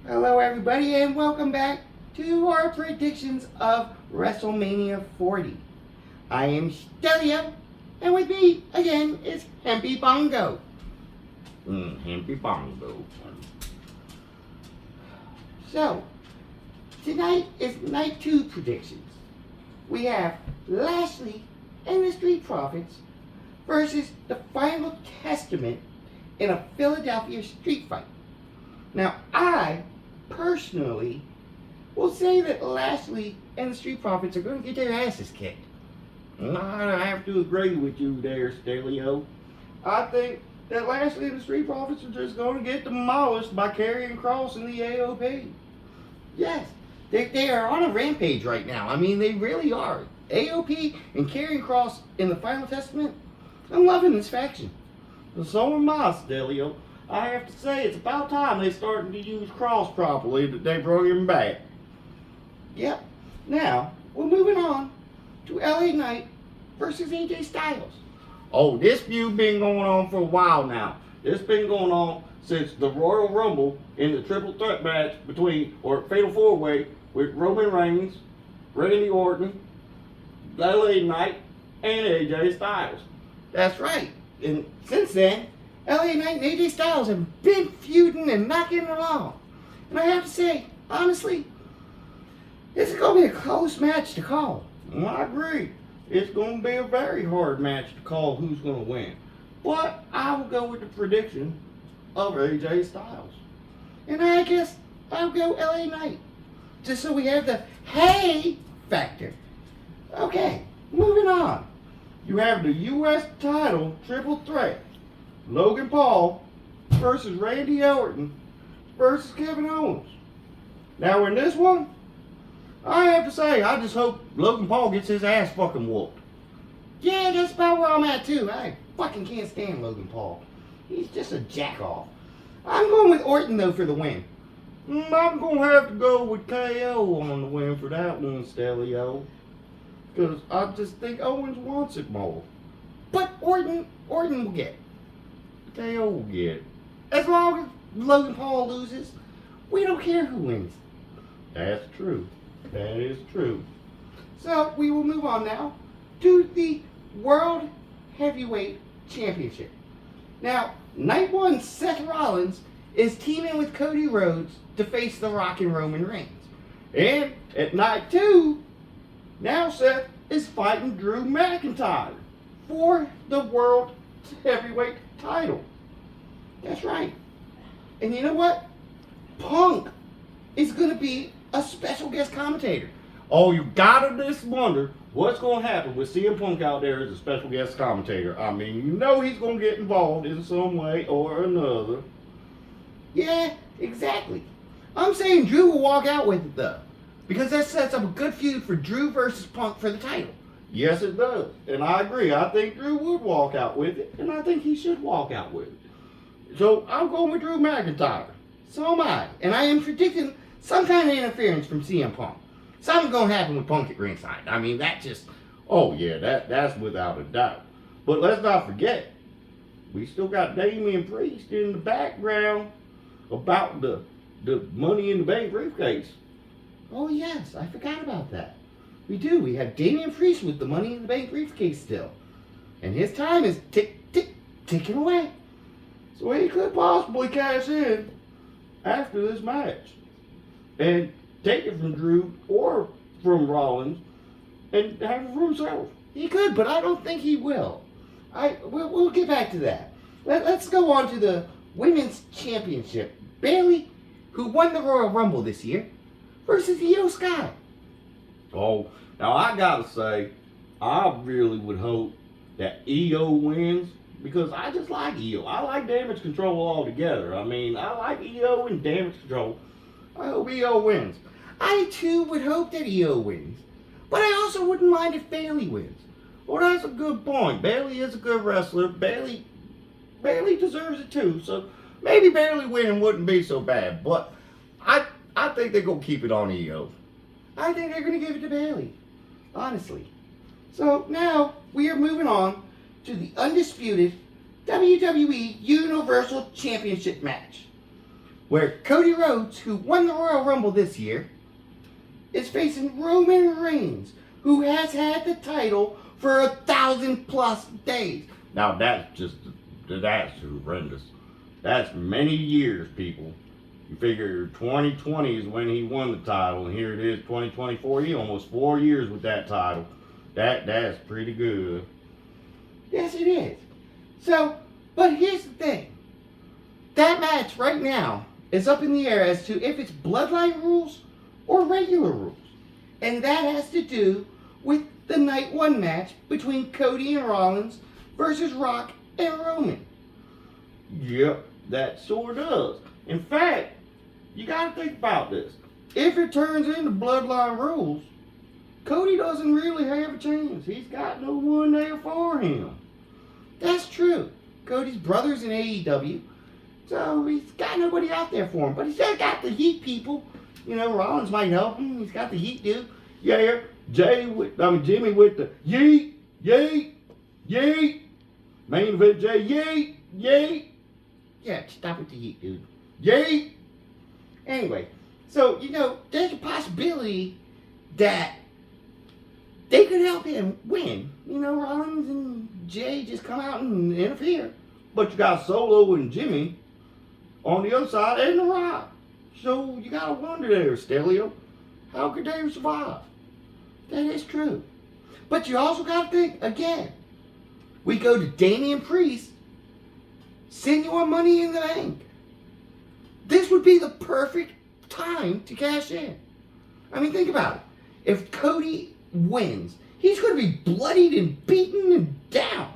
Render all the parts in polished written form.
Hello everybody and welcome back to our predictions of WrestleMania 40. I am Stelio and with me again is Hempy Bongo. Hempy Bongo. So, tonight is night 2 predictions. We have Lashley and the Street Profits versus the Final Testament in a Philadelphia street fight. Now, I personally will say that Lashley and the Street Profits are going to get their asses kicked. I have to agree with you there, Stelio. I think that Lashley and the Street Profits are just going to get demolished by Karrion Kross and the AOP. Yes, they are on a rampage right now. I mean, they really are. AOP and Karrion Kross in the Final Testament, I'm loving this faction. So am I, Stelio. I have to say, it's about time they started to use Kross properly that they brought him back. Yep. Now, we're moving on to LA Knight versus AJ Styles. Oh, this feud been going on for a while now. It's been going on since the Royal Rumble in the triple threat match or Fatal 4-Way with Roman Reigns, Randy Orton, LA Knight, and AJ Styles. That's right. And since then, LA Knight and AJ Styles have been feuding and not getting along. And I have to say, honestly, this is going to be a close match to call. I agree. It's going to be a very hard match to call who's going to win. But I will go with the prediction of AJ Styles. And I guess I'll go LA Knight. Just so we have the hey factor. Okay, moving on. You have the U.S. title triple threat. Logan Paul versus Randy Orton versus Kevin Owens. Now in this one, I have to say, I just hope Logan Paul gets his ass fucking whooped. Yeah, that's about where I'm at too. I fucking can't stand Logan Paul. He's just a jack-off. I'm going with Orton though for the win. I'm going to have to go with KO on the win for that one, Stelio. Because I just think Owens wants it more. But Orton will get it. KO will get it. As long as Logan Paul loses, we don't care who wins. That's true. That is true. So we will move on now to the World Heavyweight Championship. Now, night 1, Seth Rollins is teaming with Cody Rhodes to face The Rock and Roman Reigns. And at night 2, now Seth is fighting Drew McIntyre for the World Heavyweight title. That's right. And you know what? Punk is going to be a special guest commentator. Oh, you gotta just wonder what's going to happen with CM Punk out there as a special guest commentator. I mean, you know he's going to get involved in some way or another. Yeah, exactly. I'm saying Drew will walk out with it though, because that sets up a good feud for Drew versus Punk for the title. Yes, it does. And I agree. I think Drew would walk out with it, and I think he should walk out with it. So I'm going with Drew McIntyre. So am I. And I am predicting some kind of interference from CM Punk. Something's going to happen with Punk at ringside. I mean, that just... Oh, yeah, that's without a doubt. But let's not forget, we still got Damian Priest in the background about the Money in the Bank briefcase. Oh, yes. I forgot about that. We do. We have Damian Priest with the Money in the Bank briefcase still. And his time is ticking away. So he could possibly cash in after this match and take it from Drew or from Rollins and have it for himself. He could, but I don't think he will. We'll get back to that. Let's go on to the Women's Championship. Bayley, who won the Royal Rumble this year, versus Io Sky. Oh, now I gotta say, I really would hope that Io wins because I just like Io. I like Damage Control altogether. I mean, I like Io and Damage Control. I hope Io wins. I too would hope that Io wins, but I also wouldn't mind if Bayley wins. Well, that's a good point. Bayley is a good wrestler. Bayley deserves it too. So maybe Bayley winning wouldn't be so bad. But I think they're gonna keep it on Io. I think they're going to give it to Bayley, honestly. So now we are moving on to the undisputed WWE Universal Championship match. where Cody Rhodes, who won the Royal Rumble this year, is facing Roman Reigns, who has had the title for 1,000+ days. Now that's horrendous. That's many years, people. You figure 2020 is when he won the title, and here it is, 2024. He almost 4 years with that title. That's pretty good. Yes, it is. So, but here's the thing. That match right now is up in the air as to if it's bloodline rules or regular rules. And that has to do with the night one match between Cody and Rollins versus Rock and Roman. Yep, that sure does. In fact, you gotta think about this. If it turns into bloodline rules, Cody doesn't really have a chance. He's got no one there for him. That's true. Cody's brother's in AEW, so he's got nobody out there for him. But he's still got the Heat people. You know, Rollins might help him. He's got the Heat dude. Yeah, Jimmy with the yeet, yeet, yeet. Main event Jay, yeet, yeet. Yeah, stop with the Heat dude. Yeet. Anyway, so, you know, there's a possibility that they could help him win. You know, Rollins and Jay just come out and interfere. But you got Solo and Jimmy on the other side and The Rock. So you gotta wonder there, Stelio, how could they survive? That is true. But you also got to think, again, we go to Damian Priest, Senior Money in the Bank. This would be the perfect time to cash in. I mean, think about it. If Cody wins, he's going to be bloodied and beaten and down.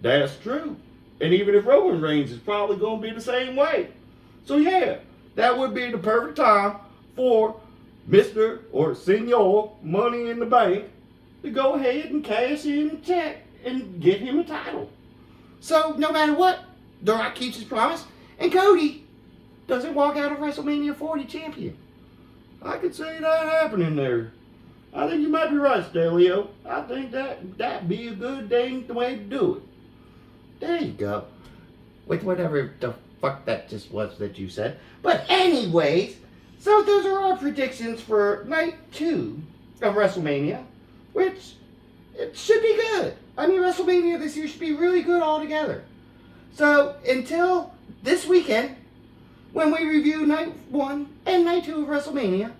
That's true. And even if Roman Reigns is probably going to be the same way. So yeah, that would be the perfect time for Mr. or Senor Money in the Bank to go ahead and cash in a check and get him a title. So no matter what, The Rock keeps his promise, and Cody doesn't walk out of WrestleMania 40 champion. I could see that happening there. I think you might be right, Stelio. I think that'd be a good dang way to do it. There you go. With whatever the fuck that just was that you said. But anyways, so those are our predictions for night 2 of WrestleMania, which it should be good. I mean, WrestleMania this year should be really good altogether. So until this weekend, when we review night 1 and night 2 of WrestleMania,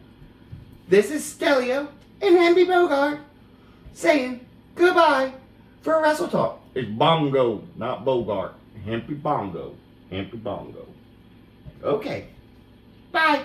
this is Stelio and Hempy Bogart saying goodbye for Wrestle Talk. It's Bongo, not Bogart. Hempy Bongo. Hempy Bongo. Okay. Bye.